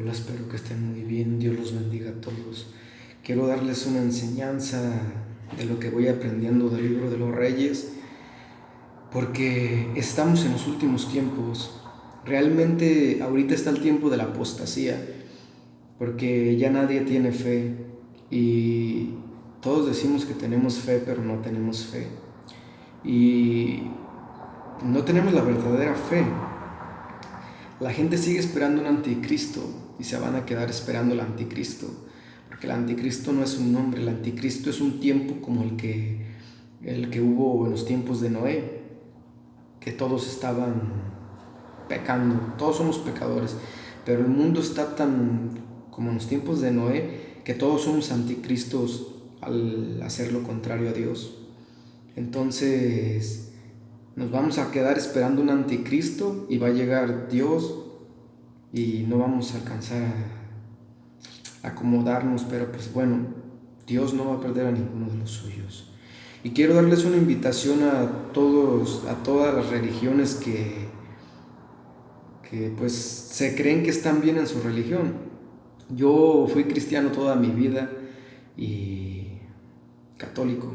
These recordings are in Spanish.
Hola, espero que estén muy bien. Dios los bendiga a todos. Quiero darles una enseñanza de lo que voy aprendiendo del libro de los Reyes, porque estamos en los últimos tiempos. Realmente ahorita está el tiempo de la apostasía, porque ya nadie tiene fe y todos decimos que tenemos fe, pero no tenemos fe. Y no tenemos la verdadera fe. La gente sigue esperando un anticristo y se van a quedar esperando el anticristo, porque el anticristo no es un nombre, el anticristo es un tiempo como el que hubo en los tiempos de Noé, que todos estaban pecando, todos somos pecadores, pero el mundo está tan como en los tiempos de Noé, que todos somos anticristos al hacer lo contrario a Dios. Entonces nos vamos a quedar esperando un anticristo y va a llegar Dios y no vamos a alcanzar a acomodarnos, pero pues bueno, Dios no va a perder a ninguno de los suyos. Y quiero darles una invitación a todas las religiones que pues se creen que están bien en su religión. Yo fui cristiano toda mi vida y católico.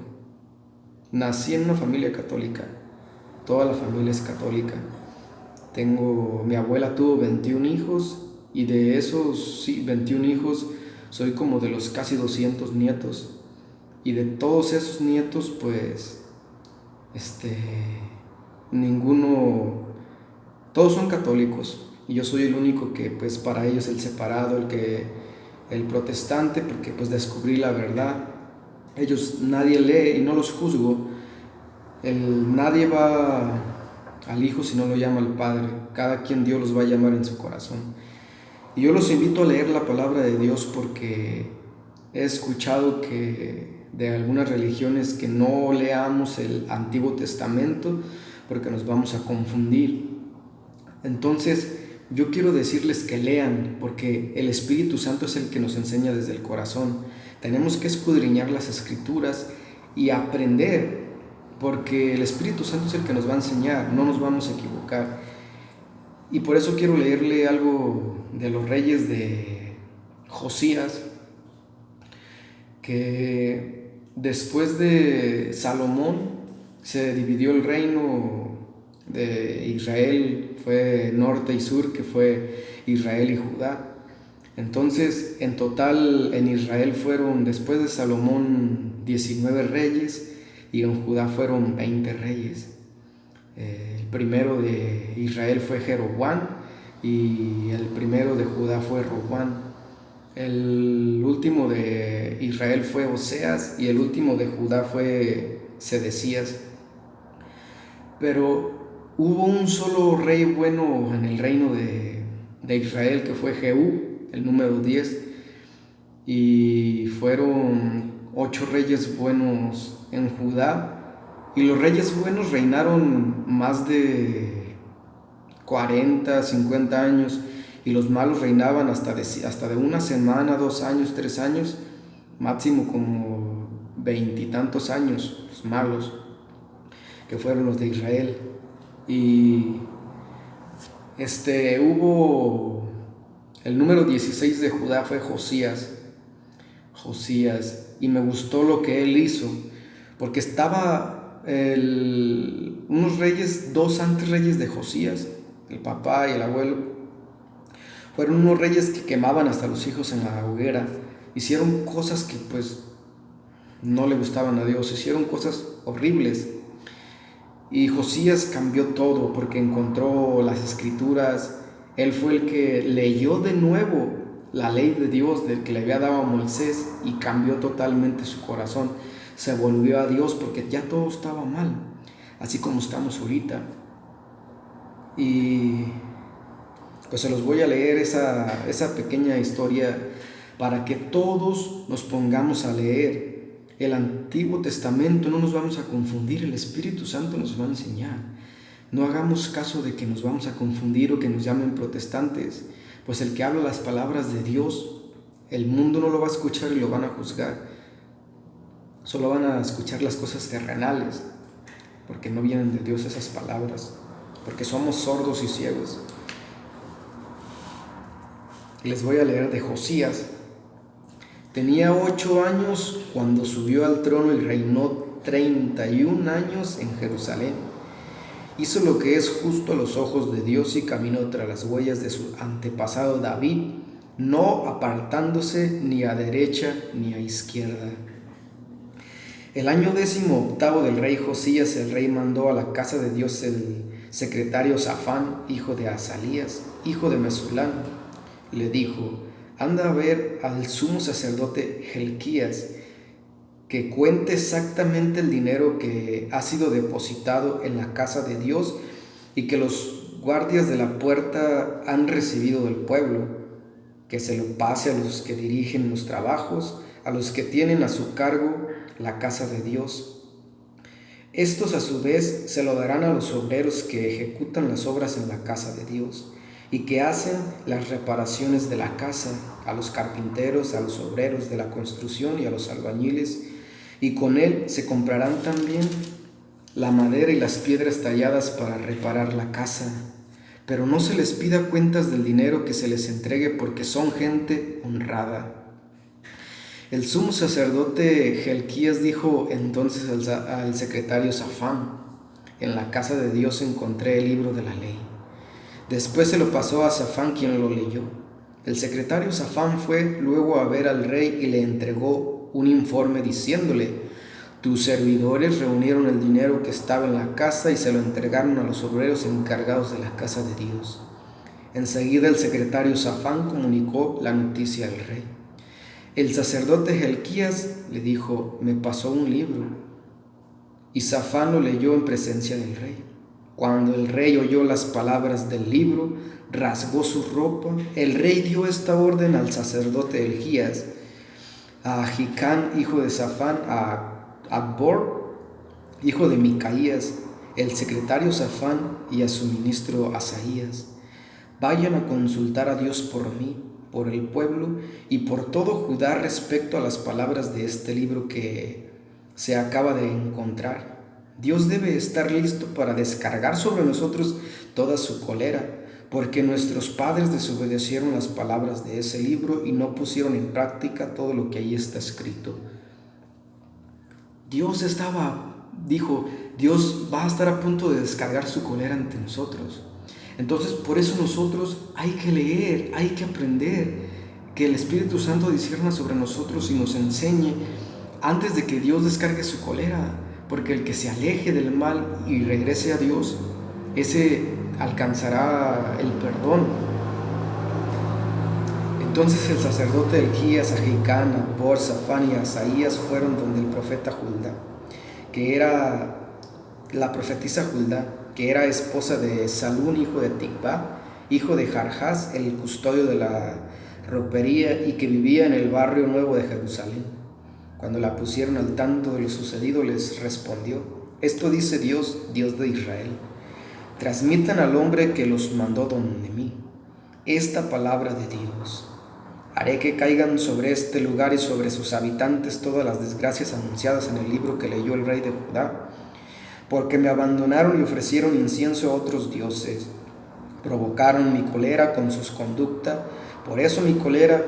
Nací en una familia católica. Toda la familia es católica. Mi abuela tuvo 21 hijos y de esos 21 hijos soy como de los casi 200 nietos. Y de todos esos nietos, pues, ninguno, todos son católicos. Y yo soy el único que, pues, para ellos el separado, el protestante, porque pues descubrí la verdad. Ellos, nadie lee y no los juzgo. Nadie va al Hijo si no lo llama al Padre. Cada quien Dios los va a llamar en su corazón. Y yo los invito a leer la palabra de Dios, porque he escuchado que de algunas religiones que no leamos el Antiguo Testamento porque nos vamos a confundir. Entonces yo quiero decirles que lean, porque el Espíritu Santo es el que nos enseña desde el corazón. Tenemos que escudriñar las Escrituras y aprender, porque el Espíritu Santo es el que nos va a enseñar, no nos vamos a equivocar. Y por eso quiero leerle algo de los reyes de Josías, que después de Salomón se dividió el reino de Israel, fue norte y sur, que fue Israel y Judá. Entonces, en total en Israel fueron, después de Salomón, 19 reyes, y en Judá fueron 20 reyes. El primero de Israel fue Jeroboam y el primero de Judá fue Roboam. El último de Israel fue Oseas y el último de Judá fue Sedecías. Pero hubo un solo rey bueno en el reino de Israel, que fue Jehú, el número 10, y fueron 8 reyes buenos en Judá. Y los reyes buenos reinaron más de 40, 50 años, y los malos reinaban hasta de una semana, 2 años, 3 años, máximo como 20 y tantos años, los malos, que fueron los de Israel. Y hubo el número 16 de Judá, fue Josías, y me gustó lo que él hizo, porque estaba unos reyes, 2 antes reyes de Josías, el papá y el abuelo, fueron unos reyes que quemaban hasta los hijos en la hoguera. Hicieron cosas que pues no le gustaban a Dios, hicieron cosas horribles. Y Josías cambió todo porque encontró las Escrituras. Él fue el que leyó de nuevo la ley de Dios del que le había dado a Moisés y cambió totalmente su corazón. Se volvió a Dios porque ya todo estaba mal, así como estamos ahorita. Y pues se los voy a leer esa pequeña historia para que todos nos pongamos a leer el Antiguo Testamento. No nos vamos a confundir, el Espíritu Santo nos va a enseñar. No hagamos caso de que nos vamos a confundir o que nos llamen protestantes, pues el que habla las palabras de Dios, el mundo no lo va a escuchar y lo van a juzgar. Solo van a escuchar las cosas terrenales, porque no vienen de Dios esas palabras, porque somos sordos y ciegos. Les voy a leer de Josías. Tenía 8 años cuando subió al trono y reinó 31 años en Jerusalén. Hizo lo que es justo a los ojos de Dios y caminó tras las huellas de su antepasado David, no apartándose ni a derecha ni a izquierda. El año 18 del rey Josías, el rey mandó a la casa de Dios el secretario Safán, hijo de Asalías, hijo de Mesulán. Le dijo: anda a ver al sumo sacerdote Hilquías, que cuente exactamente el dinero que ha sido depositado en la casa de Dios y que los guardias de la puerta han recibido del pueblo, que se lo pase a los que dirigen los trabajos, a los que tienen a su cargo la casa de Dios. Estos a su vez se lo darán a los obreros que ejecutan las obras en la casa de Dios y que hacen las reparaciones de la casa, a los carpinteros, a los obreros de la construcción y a los albañiles, y con él se comprarán también la madera y las piedras talladas para reparar la casa. Pero no se les pida cuentas del dinero que se les entregue, porque son gente honrada. El sumo sacerdote Hilquías dijo entonces al secretario Safán: en la casa de Dios encontré el libro de la ley. Después se lo pasó a Safán, quien lo leyó. El secretario Safán fue luego a ver al rey y le entregó un informe diciéndole: tus servidores reunieron el dinero que estaba en la casa y se lo entregaron a los obreros encargados de la casa de Dios. Enseguida el secretario Safán comunicó la noticia al rey. El sacerdote Hilquías le dijo: me pasó un libro. Y Safán lo leyó en presencia del rey. Cuando el rey oyó las palabras del libro, rasgó su ropa. El rey dio esta orden al sacerdote Hilquías, a Ahicam, hijo de Safán, a Acbor, hijo de Micaías, el secretario Safán, y a su ministro Asaías: vayan a consultar a Dios por mí, por el pueblo y por todo Judá respecto a las palabras de este libro que se acaba de encontrar. Dios debe estar listo para descargar sobre nosotros toda su cólera, porque nuestros padres desobedecieron las palabras de ese libro y no pusieron en práctica todo lo que ahí está escrito. Dios dijo, Dios va a estar a punto de descargar su cólera ante nosotros. Entonces, por eso nosotros hay que leer, hay que aprender, que el Espíritu Santo discierna sobre nosotros y nos enseñe antes de que Dios descargue su cólera, porque el que se aleje del mal y regrese a Dios, ese alcanzará el perdón. Entonces el sacerdote Hilquías, Ahicam, Acbor, Safán y Asaías fueron donde el profeta Hulda, que era la profetisa Hulda, que era esposa de Salún, hijo de Tikvá, hijo de Jarjás, el custodio de la ropería, y que vivía en el barrio nuevo de Jerusalén. Cuando la pusieron al tanto de lo sucedido, les respondió: esto dice Dios, Dios de Israel: transmitan al hombre que los mandó donde mí esta palabra de Dios. Haré que caigan sobre este lugar y sobre sus habitantes todas las desgracias anunciadas en el libro que leyó el rey de Judá, porque me abandonaron y ofrecieron incienso a otros dioses. Provocaron mi cólera con sus conductas, por eso mi cólera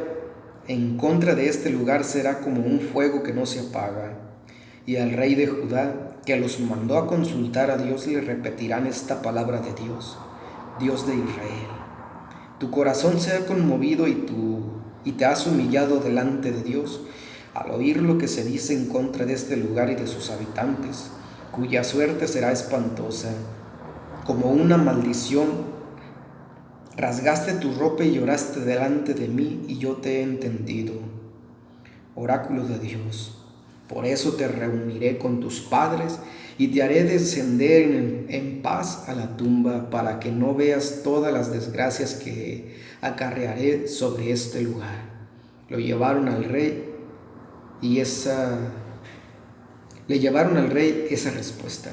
en contra de este lugar será como un fuego que no se apaga. Y al rey de Judá, que los mandó a consultar a Dios, le repetirán esta palabra de Dios, Dios de Israel: tu corazón se ha conmovido y te has humillado delante de Dios al oír lo que se dice en contra de este lugar y de sus habitantes, cuya suerte será espantosa, como una maldición. Rasgaste tu ropa y lloraste delante de mí, y yo te he entendido. Oráculo de Dios: por eso te reuniré con tus padres y te haré descender en paz a la tumba, para que no veas todas las desgracias que acarrearé sobre este lugar. Le llevaron al rey esa respuesta.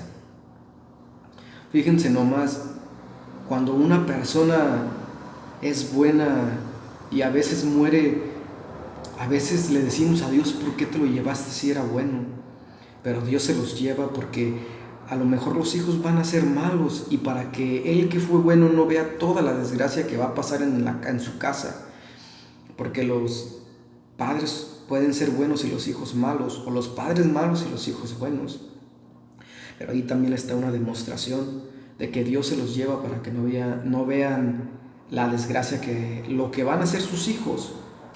Fíjense nomás, cuando una persona es buena y a veces muere, a veces le decimos a Dios: ¿por qué te lo llevaste si era bueno? Pero Dios se los lleva porque a lo mejor los hijos van a ser malos, y para que él que fue bueno no vea toda la desgracia que va a pasar en su casa. porque los padres pueden ser buenos y los hijos malos, o los padres malos y los hijos buenos. Pero ahí también está una demostración de que Dios se los lleva para que no vean la desgracia que lo que van a hacer sus hijos,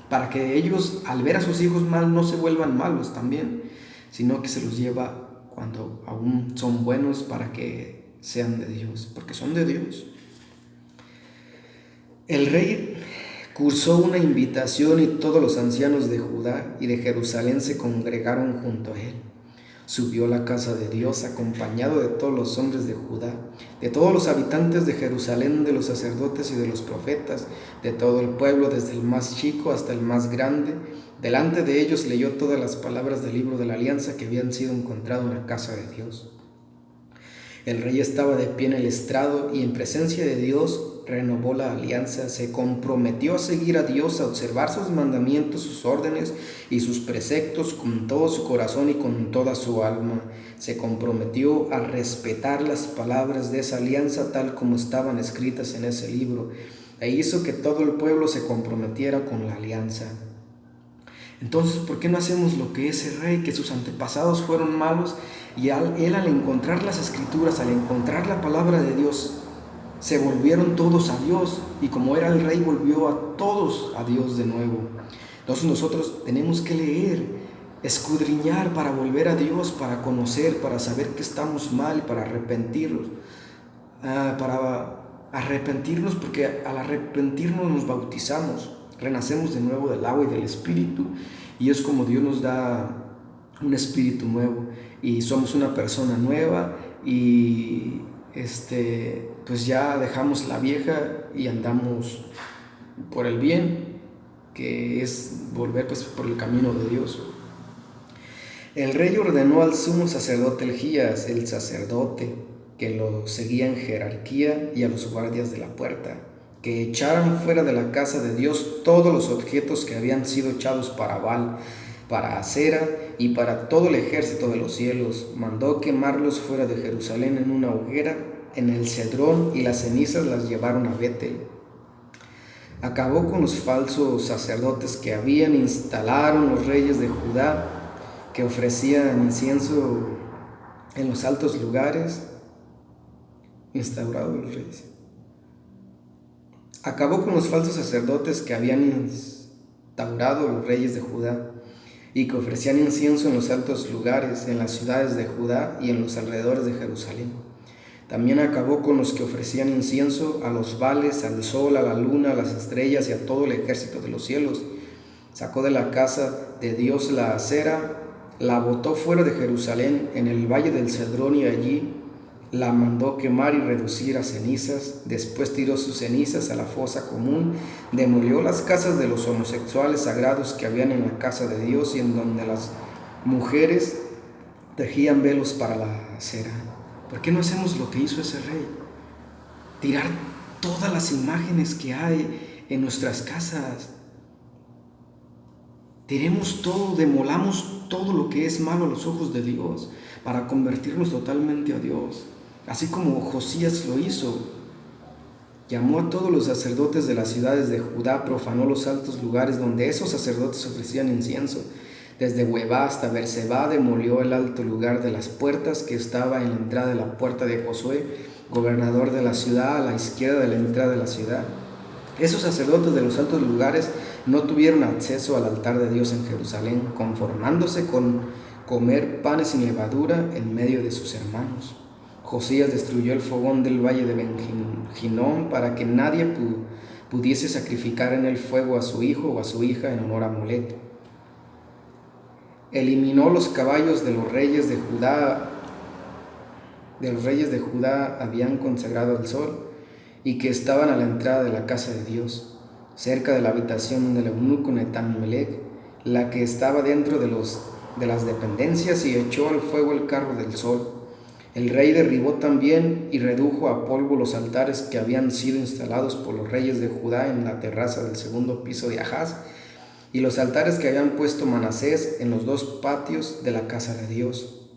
para que ellos al ver a sus hijos mal no se vuelvan malos también, sino que se los lleva cuando aún son buenos para que sean de Dios, porque son de Dios. El rey cursó una invitación y todos los ancianos de Judá y de Jerusalén se congregaron junto a él. Subió a la casa de Dios acompañado de todos los hombres de Judá, de todos los habitantes de Jerusalén, de los sacerdotes y de los profetas, de todo el pueblo, desde el más chico hasta el más grande. Delante de ellos leyó todas las palabras del libro de la alianza que habían sido encontrado en la casa de Dios. El rey estaba de pie en el estrado y en presencia de Dios renovó la alianza, se comprometió a seguir a Dios, a observar sus mandamientos, sus órdenes y sus preceptos con todo su corazón y con toda su alma. Se comprometió a respetar las palabras de esa alianza tal como estaban escritas en ese libro, e hizo que todo el pueblo se comprometiera con la alianza. Entonces, ¿por qué no hacemos lo que ese rey, que sus antepasados fueron malos, y él al encontrar las escrituras, al encontrar la palabra de Dios, se volvieron todos a Dios, y como era el rey, volvió a todos a Dios de nuevo? Entonces nosotros tenemos que leer, escudriñar para volver a Dios, para conocer, para saber que estamos mal, para arrepentirnos, porque al arrepentirnos nos bautizamos, renacemos de nuevo del agua y del Espíritu, y es como Dios nos da un espíritu nuevo y somos una persona nueva, y pues ya dejamos la vieja y andamos por el bien, que es volver pues por el camino de Dios. El rey ordenó al sumo sacerdote Elías, el sacerdote, que lo seguía en jerarquía, y a los guardias de la puerta, que echaran fuera de la casa de Dios todos los objetos que habían sido echados para Baal, para Acera y para todo el ejército de los cielos. Mandó quemarlos fuera de Jerusalén en una hoguera en el Cedrón, y las cenizas las llevaron a Betel. Acabó con los falsos sacerdotes que habían, instalaron los reyes de Judá que ofrecían incienso en los altos lugares. Instaurados los reyes. Acabó con los falsos sacerdotes que habían instaurado los reyes de Judá y que ofrecían incienso en los altos lugares, en las ciudades de Judá y en los alrededores de Jerusalén. También acabó con los que ofrecían incienso a los Baales, al sol, a la luna, a las estrellas y a todo el ejército de los cielos. Sacó de la casa de Dios la acera, la botó fuera de Jerusalén en el valle del Cedrón, y allí la mandó quemar y reducir a cenizas. Después tiró sus cenizas a la fosa común, demolió las casas de los homosexuales sagrados que habían en la casa de Dios, y en donde las mujeres tejían velos para la acera. ¿Por qué no hacemos lo que hizo ese rey? Tirar todas las imágenes que hay en nuestras casas. Tiremos todo, demolamos todo lo que es malo a los ojos de Dios para convertirnos totalmente a Dios. Así como Josías lo hizo. Llamó a todos los sacerdotes de las ciudades de Judá, profanó los altos lugares donde esos sacerdotes ofrecían incienso. Desde Huebá hasta Berseba demolió el alto lugar de las puertas que estaba en la entrada de la puerta de Josué, gobernador de la ciudad, a la izquierda de la entrada de la ciudad. Esos sacerdotes de los altos lugares no tuvieron acceso al altar de Dios en Jerusalén, conformándose con comer panes sin levadura en medio de sus hermanos. Josías destruyó el fogón del valle de Ben-Hinnom para que nadie pudiese sacrificar en el fuego a su hijo o a su hija en honor a Molec. Eliminó los caballos de los reyes de Judá, habían consagrado al sol, y que estaban a la entrada de la casa de Dios, cerca de la habitación del eunuco Netán-Melec, la que estaba dentro de las dependencias, y echó al fuego el carro del sol. El rey derribó también y redujo a polvo los altares que habían sido instalados por los reyes de Judá en la terraza del segundo piso de Ahaz, y los altares que habían puesto Manasés en los dos patios de la casa de Dios.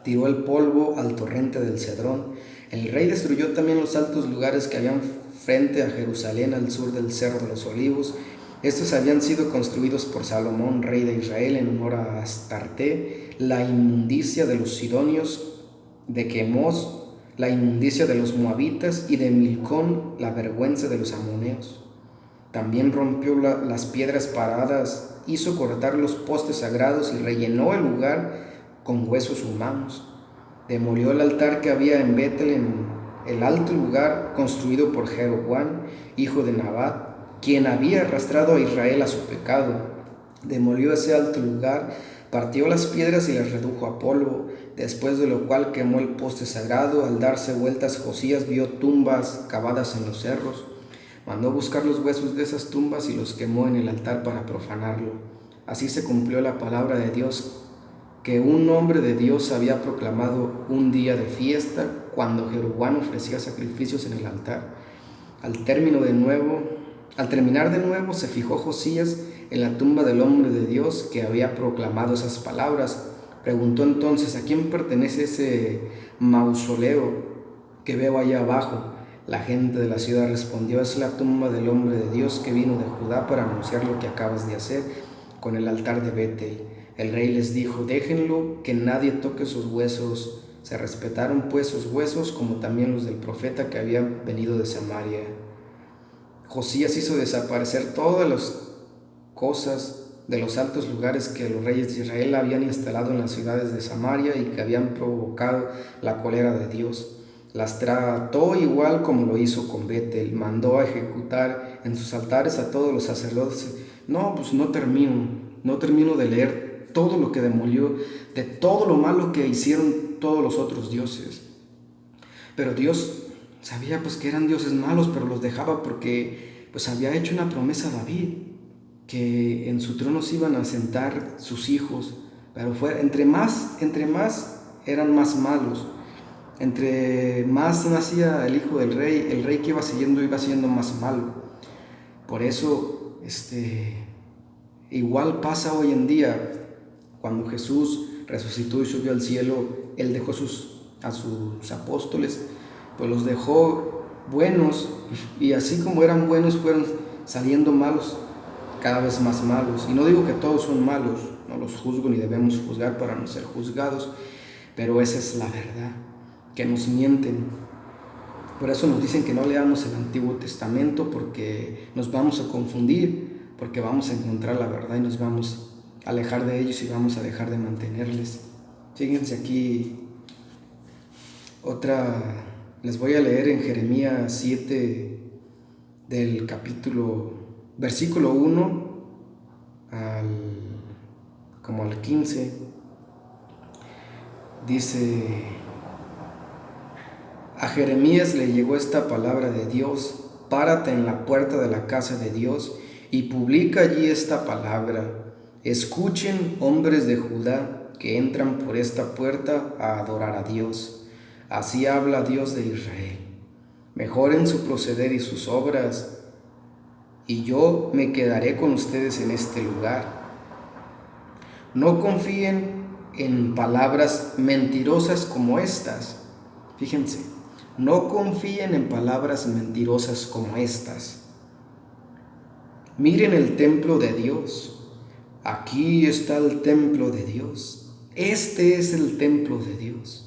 Tiró el polvo al torrente del Cedrón. El rey destruyó también los altos lugares que habían frente a Jerusalén al sur del Cerro de los Olivos, Estos habían sido construidos por Salomón, rey de Israel, en honor a Astarte, la inmundicia de los sidonios, de Quemos, la inmundicia de los moabitas, y de Milcón, la vergüenza de los amoneos. También rompió las piedras paradas, hizo cortar los postes sagrados y rellenó el lugar con huesos humanos. Demolió el altar que había en Betel, en el alto lugar construido por Jeroboam, hijo de Nabat, quien había arrastrado a Israel a su pecado. Demolió ese alto lugar, partió las piedras y las redujo a polvo, después de lo cual quemó el poste sagrado. Al darse vueltas, Josías vio tumbas cavadas en los cerros. Mandó buscar los huesos de esas tumbas y los quemó en el altar para profanarlo. Así se cumplió la palabra de Dios que un hombre de Dios había proclamado un día de fiesta cuando Jeroboam ofrecía sacrificios en el altar. Al terminar de nuevo, se fijó Josías en la tumba del hombre de Dios que había proclamado esas palabras. Preguntó entonces: ¿a quién pertenece ese mausoleo que veo allá abajo? La gente de la ciudad respondió: es la tumba del hombre de Dios que vino de Judá para anunciar lo que acabas de hacer con el altar de Betel. El rey les dijo: déjenlo, que nadie toque sus huesos. Se respetaron pues sus huesos, como también los del profeta que había venido de Samaria. Josías hizo desaparecer todas las cosas de los altos lugares que los reyes de Israel habían instalado en las ciudades de Samaria y que habían provocado la cólera de Dios. Las trató igual como lo hizo con Betel. Mandó a ejecutar en sus altares a todos los sacerdotes. No termino de leer todo lo que demolió, de todo lo malo que hicieron todos los otros dioses. Pero Dios sabía pues que eran dioses malos, pero los dejaba porque pues había hecho una promesa a David, que en su trono se iban a sentar sus hijos, pero entre más eran más malos. Entre más nacía el hijo del rey, el rey que iba siendo más malo. Por eso igual pasa hoy en día. Cuando Jesús resucitó y subió al cielo, Él dejó a sus apóstoles, pues los dejó buenos, y así como eran buenos, fueron saliendo malos, cada vez más malos. Y no digo que todos son malos, no los juzgo ni debemos juzgar para no ser juzgados, pero esa es la verdad, que nos mienten. Por eso nos dicen que no leamos el Antiguo Testamento, porque nos vamos a confundir, porque vamos a encontrar la verdad y nos vamos a alejar de ellos y vamos a dejar de mantenerles. Fíjense aquí les voy a leer en Jeremías 7 del versículo 1 como al 15. Dice: a Jeremías le llegó esta palabra de Dios: párate en la puerta de la casa de Dios y publica allí esta palabra. Escuchen, hombres de Judá, que entran por esta puerta a adorar a Dios. Así habla Dios de Israel. Mejoren su proceder y sus obras, y yo me quedaré con ustedes en este lugar. No confíen en palabras mentirosas como estas. Fíjense, no confíen en palabras mentirosas como estas. Miren el templo de Dios. Aquí está el templo de Dios. Este es el templo de Dios.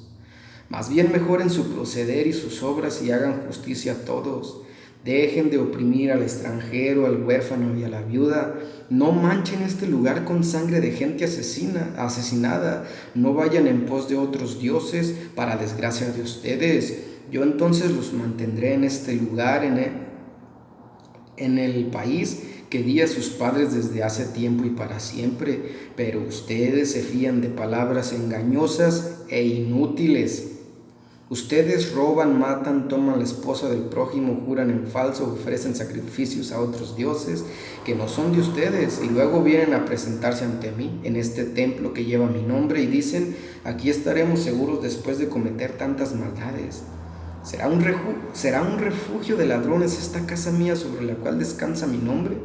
Más bien mejoren su proceder y sus obras y hagan justicia a todos. Dejen de oprimir al extranjero, al huérfano y a la viuda. No manchen este lugar con sangre de gente asesinada. No vayan en pos de otros dioses para desgracia de ustedes. Yo entonces los mantendré en este lugar, en el país que di a sus padres desde hace tiempo y para siempre, pero ustedes se fían de palabras engañosas e inútiles. Ustedes roban, matan, toman la esposa del prójimo, juran en falso, ofrecen sacrificios a otros dioses que no son de ustedes, y luego vienen a presentarse ante mí en este templo que lleva mi nombre y dicen: aquí estaremos seguros después de cometer tantas maldades. ¿Será un refugio de ladrones esta casa mía sobre la cual descansa mi nombre?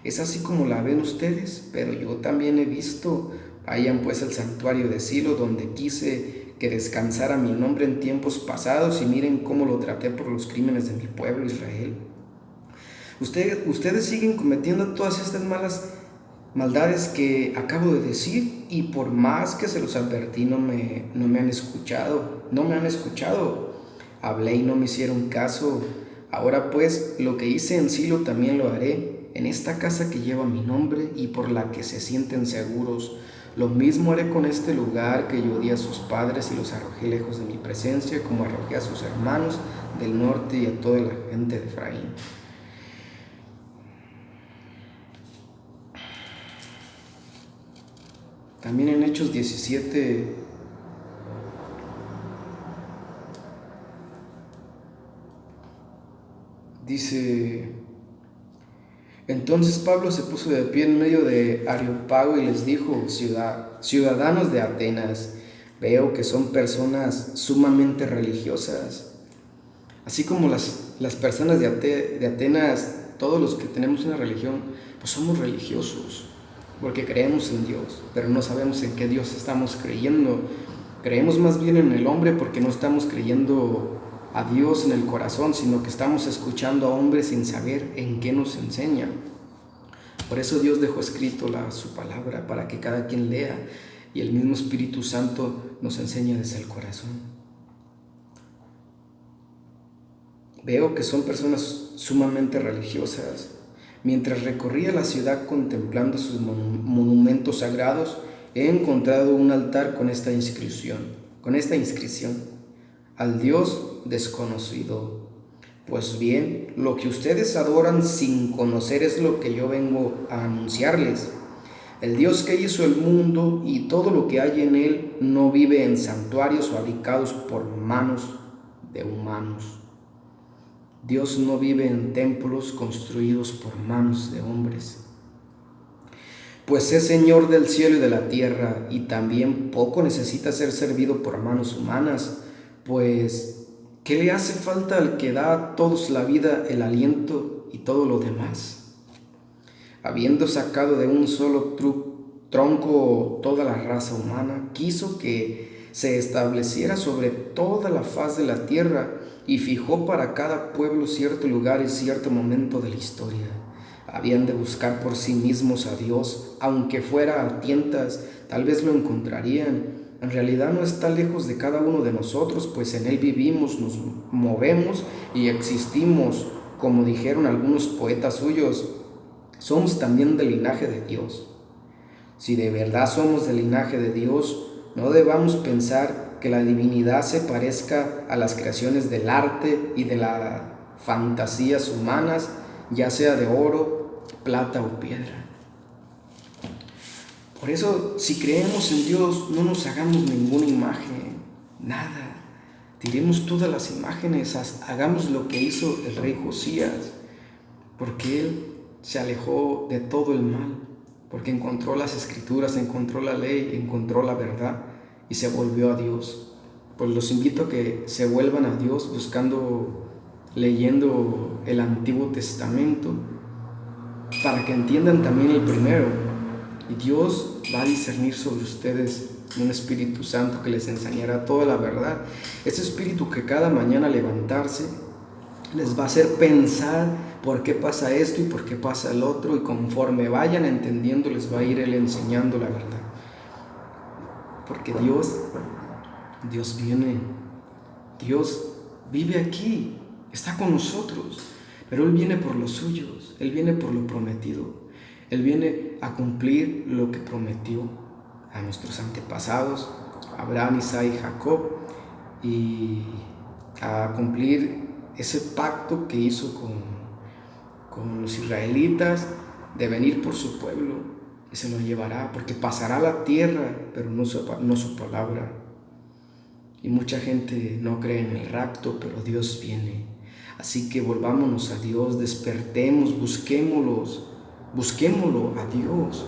Es así como la ven ustedes, pero yo también he visto. Vayan pues al santuario de Silo, donde quise que descansara mi nombre en tiempos pasados, y miren cómo lo traté por los crímenes de mi pueblo Israel. Ustedes siguen cometiendo todas estas maldades que acabo de decir, y por más que se los advertí, no me han escuchado. Hablé y no me hicieron caso. Ahora pues, lo que hice en Silo también lo haré en esta casa que lleva mi nombre y por la que se sienten seguros. Lo mismo haré con este lugar que yo di a sus padres y los arrojé lejos de mi presencia, como arrojé a sus hermanos del norte y a toda la gente de Efraín. También en Hechos 17 dice: entonces Pablo se puso de pie en medio de Areópago y les dijo: ciudadanos de Atenas, veo que son personas sumamente religiosas. Así como las personas de Atenas, todos los que tenemos una religión, pues somos religiosos, porque creemos en Dios, pero no sabemos en qué Dios estamos creyendo. Creemos más bien en el hombre porque no estamos creyendo a Dios en el corazón, sino que estamos escuchando a hombres sin saber en qué nos enseñan. Por eso Dios dejó escrito su palabra, para que cada quien lea, y el mismo Espíritu Santo nos enseña desde el corazón. Veo que son personas sumamente religiosas. Mientras recorría la ciudad contemplando sus monumentos sagrados, he encontrado un altar con esta inscripción: al Dios desconocido. Pues bien, lo que ustedes adoran sin conocer es lo que yo vengo a anunciarles. El Dios que hizo el mundo y todo lo que hay en él no vive en santuarios fabricados por manos de humanos. Dios no vive en templos construidos por manos de hombres. Pues es Señor del cielo y de la tierra, y también poco necesita ser servido por manos humanas, pues ¿qué le hace falta al que da a todos la vida, el aliento y todo lo demás? Habiendo sacado de un solo tronco toda la raza humana, quiso que se estableciera sobre toda la faz de la tierra y fijó para cada pueblo cierto lugar y cierto momento de la historia. Habían de buscar por sí mismos a Dios, aunque fuera a tientas, tal vez lo encontrarían. En realidad no está lejos de cada uno de nosotros, pues en él vivimos, nos movemos y existimos. Como dijeron algunos poetas suyos, somos también del linaje de Dios. Si de verdad somos del linaje de Dios, no debamos pensar que la divinidad se parezca a las creaciones del arte y de las fantasías humanas, ya sea de oro, plata o piedra. Por eso, si creemos en Dios, no nos hagamos ninguna imagen, nada. Tiremos todas las imágenes, hagamos lo que hizo el rey Josías, porque él se alejó de todo el mal, porque encontró las escrituras, encontró la ley, encontró la verdad y se volvió a Dios. Pues los invito a que se vuelvan a Dios leyendo el Antiguo Testamento, para que entiendan también el primero. Y Dios va a discernir sobre ustedes un Espíritu Santo que les enseñará toda la verdad. Ese Espíritu que cada mañana al levantarse les va a hacer pensar por qué pasa esto y por qué pasa el otro, y conforme vayan entendiendo les va a ir Él enseñando la verdad. Porque Dios viene, Dios vive aquí, está con nosotros, pero Él viene por los suyos, Él viene por lo prometido, Él viene a cumplir lo que prometió a nuestros antepasados, Abraham, Isaac y Jacob, y a cumplir ese pacto que hizo con los israelitas de venir por su pueblo, y se lo llevará, porque pasará la tierra, pero no su palabra. Y mucha gente no cree en el rapto, pero Dios viene. Así que volvámonos a Dios, despertemos, busquémoslo a Dios.